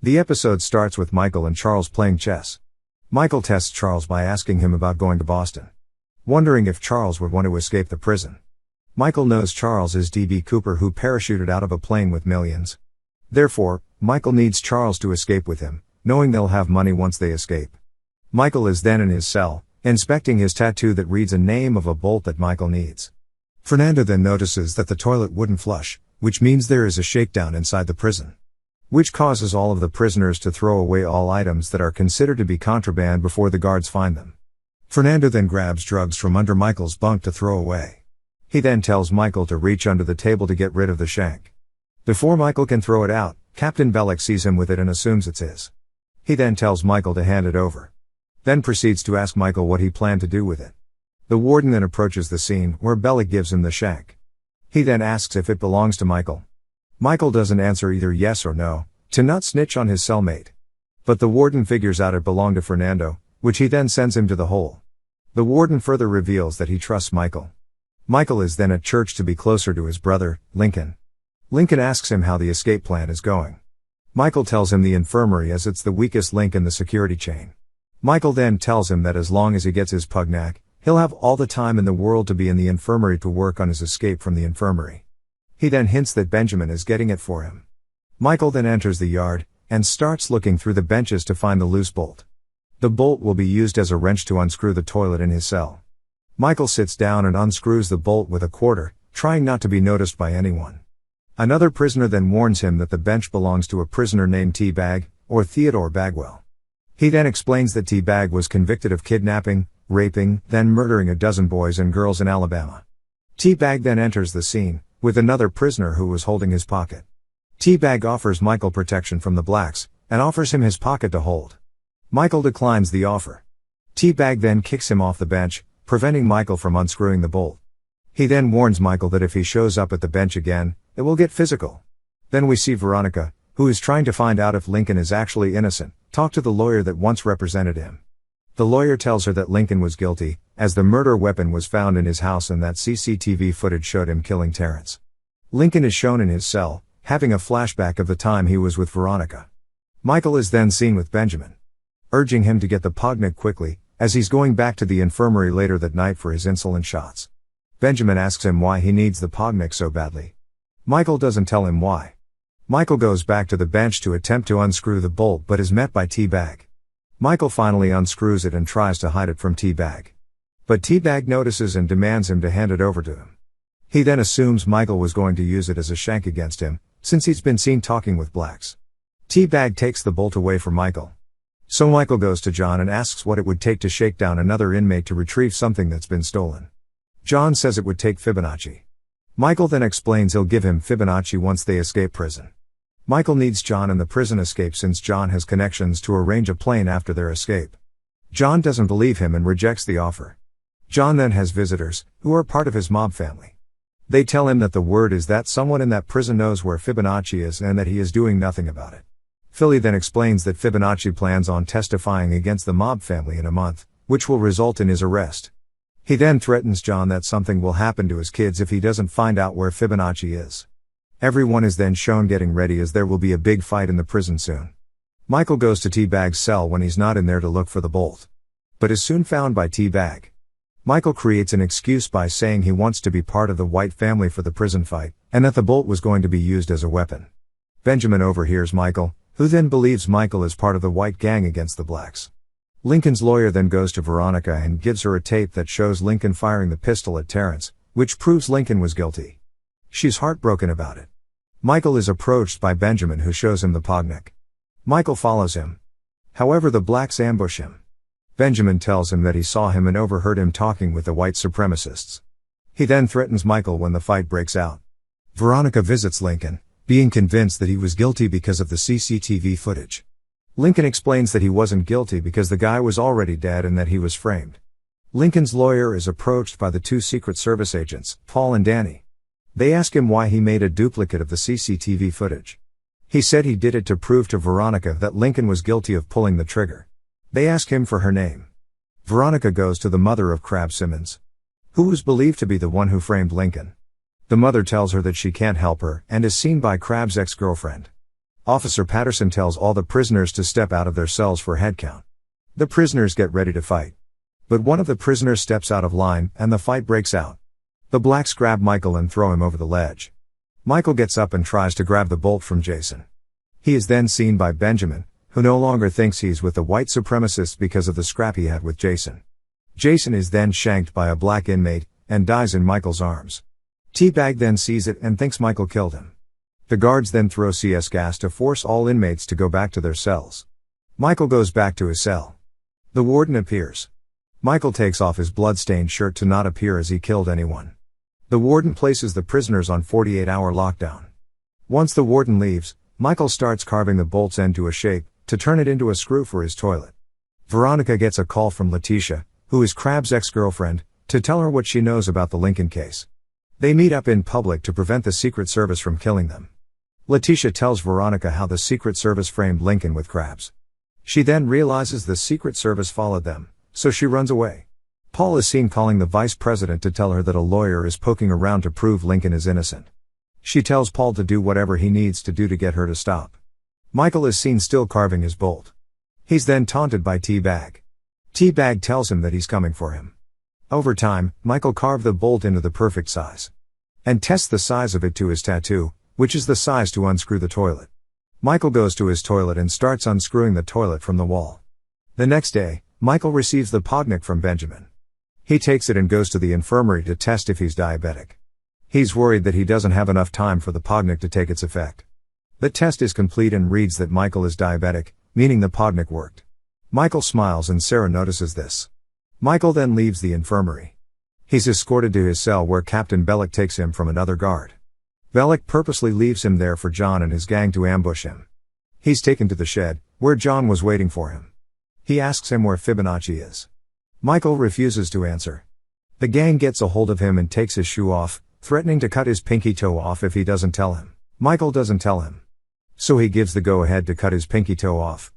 The episode starts with Michael and Charles playing chess. Michael tests Charles by asking him about going to Boston, wondering if Charles would want to escape the prison. Michael knows Charles is D.B. Cooper, who parachuted out of a plane with millions. Therefore, Michael needs Charles to escape with him, knowing they'll have money once they escape. Michael is then in his cell, inspecting his tattoo that reads a name of a bolt that Michael needs. Fernando then notices that the toilet wouldn't flush, which means there is a shakedown inside the prison, which causes all of the prisoners to throw away all items that are considered to be contraband before the guards find them. Fernando then grabs drugs from under Michael's bunk to throw away. He then tells Michael to reach under the table to get rid of the shank. Before Michael can throw it out, Captain Bellick sees him with it and assumes it's his. He then tells Michael to hand it over, then proceeds to ask Michael what he planned to do with it. The warden then approaches the scene where Bellick gives him the shank. He then asks if it belongs to Michael. Michael doesn't answer either yes or no, to not snitch on his cellmate. But the warden figures out it belonged to Fernando, which he then sends him to the hole. The warden further reveals that he trusts Michael. Michael is then at church to be closer to his brother, Lincoln. Lincoln asks him how the escape plan is going. Michael tells him the infirmary, as it's the weakest link in the security chain. Michael then tells him that as long as he gets his pugnac, he'll have all the time in the world to be in the infirmary to work on his escape from the infirmary. He then hints that Benjamin is getting it for him. Michael then enters the yard, and starts looking through the benches to find the loose bolt. The bolt will be used as a wrench to unscrew the toilet in his cell. Michael sits down and unscrews the bolt with a quarter, trying not to be noticed by anyone. Another prisoner then warns him that the bench belongs to a prisoner named T-Bag, or Theodore Bagwell. He then explains that T-Bag was convicted of kidnapping, raping, then murdering a dozen boys and girls in Alabama. T-Bag then enters the scene, with another prisoner who was holding his pocket. T-Bag offers Michael protection from the blacks, and offers him his pocket to hold. Michael declines the offer. T-Bag then kicks him off the bench, preventing Michael from unscrewing the bolt. He then warns Michael that if he shows up at the bench again, it will get physical. Then we see Veronica, who is trying to find out if Lincoln is actually innocent, talk to the lawyer that once represented him. The lawyer tells her that Lincoln was guilty, as the murder weapon was found in his house and that CCTV footage showed him killing Terrence. Lincoln is shown in his cell, having a flashback of the time he was with Veronica. Michael is then seen with Benjamin, urging him to get the pugnac quickly, as he's going back to the infirmary later that night for his insulin shots. Benjamin asks him why he needs the pugnac so badly. Michael doesn't tell him why. Michael goes back to the bench to attempt to unscrew the bolt but is met by T-Bag. Michael finally unscrews it and tries to hide it from T-Bag. But T-Bag notices and demands him to hand it over to him. He then assumes Michael was going to use it as a shank against him, since he's been seen talking with blacks. T-Bag takes the bolt away from Michael. So Michael goes to John and asks what it would take to shake down another inmate to retrieve something that's been stolen. John says it would take Fibonacci. Michael then explains he'll give him Fibonacci once they escape prison. Michael needs John in the prison escape since John has connections to arrange a plane after their escape. John doesn't believe him and rejects the offer. John then has visitors, who are part of his mob family. They tell him that the word is that someone in that prison knows where Fibonacci is and that he is doing nothing about it. Philly then explains that Fibonacci plans on testifying against the mob family in a month, which will result in his arrest. He then threatens John that something will happen to his kids if he doesn't find out where Fibonacci is. Everyone is then shown getting ready as there will be a big fight in the prison soon. Michael goes to T-Bag's cell when he's not in there to look for the bolt, but is soon found by T-Bag. Michael creates an excuse by saying he wants to be part of the white family for the prison fight, and that the bolt was going to be used as a weapon. Benjamin overhears Michael, who then believes Michael is part of the white gang against the blacks. Lincoln's lawyer then goes to Veronica and gives her a tape that shows Lincoln firing the pistol at Terrence, which proves Lincoln was guilty. She's heartbroken about it. Michael is approached by Benjamin, who shows him the pugnac. Michael follows him. However, the blacks ambush him. Benjamin tells him that he saw him and overheard him talking with the white supremacists. He then threatens Michael when the fight breaks out. Veronica visits Lincoln, being convinced that he was guilty because of the CCTV footage. Lincoln explains that he wasn't guilty because the guy was already dead and that he was framed. Lincoln's lawyer is approached by the two Secret Service agents, Paul and Danny. They ask him why he made a duplicate of the CCTV footage. He said he did it to prove to Veronica that Lincoln was guilty of pulling the trigger. They ask him for her name. Veronica goes to the mother of Crab Simmons, who was believed to be the one who framed Lincoln. The mother tells her that she can't help her and is seen by Crab's ex-girlfriend. Officer Patterson tells all the prisoners to step out of their cells for headcount. The prisoners get ready to fight. But one of the prisoners steps out of line, and the fight breaks out. The blacks grab Michael and throw him over the ledge. Michael gets up and tries to grab the bolt from Jason. He is then seen by Benjamin, who no longer thinks he's with the white supremacists because of the scrap he had with Jason. Jason is then shanked by a black inmate, and dies in Michael's arms. T-Bag then sees it and thinks Michael killed him. The guards then throw CS gas to force all inmates to go back to their cells. Michael goes back to his cell. The warden appears. Michael takes off his blood-stained shirt to not appear as he killed anyone. The warden places the prisoners on 48-hour lockdown. Once the warden leaves, Michael starts carving the bolt's end to a shape, to turn it into a screw for his toilet. Veronica gets a call from Letitia, who is Crab's ex-girlfriend, to tell her what she knows about the Lincoln case. They meet up in public to prevent the Secret Service from killing them. Letitia tells Veronica how the Secret Service framed Lincoln with crabs. She then realizes the Secret Service followed them, so she runs away. Paul is seen calling the vice president to tell her that a lawyer is poking around to prove Lincoln is innocent. She tells Paul to do whatever he needs to do to get her to stop. Michael is seen still carving his bolt. He's then taunted by T-Bag. T-Bag tells him that he's coming for him. Over time, Michael carved the bolt into the perfect size. And tests the size of it to his tattoo, which is the size to unscrew the toilet. Michael goes to his toilet and starts unscrewing the toilet from the wall. The next day, Michael receives the Podnick from Benjamin. He takes it and goes to the infirmary to test if he's diabetic. He's worried that he doesn't have enough time for the Podnick to take its effect. The test is complete and reads that Michael is diabetic, meaning the Podnick worked. Michael smiles and Sarah notices this. Michael then leaves the infirmary. He's escorted to his cell where Captain Bellick takes him from another guard. Bellick purposely leaves him there for John and his gang to ambush him. He's taken to the shed, where John was waiting for him. He asks him where Fibonacci is. Michael refuses to answer. The gang gets a hold of him and takes his shoe off, threatening to cut his pinky toe off if he doesn't tell him. Michael doesn't tell him. So he gives the go-ahead to cut his pinky toe off.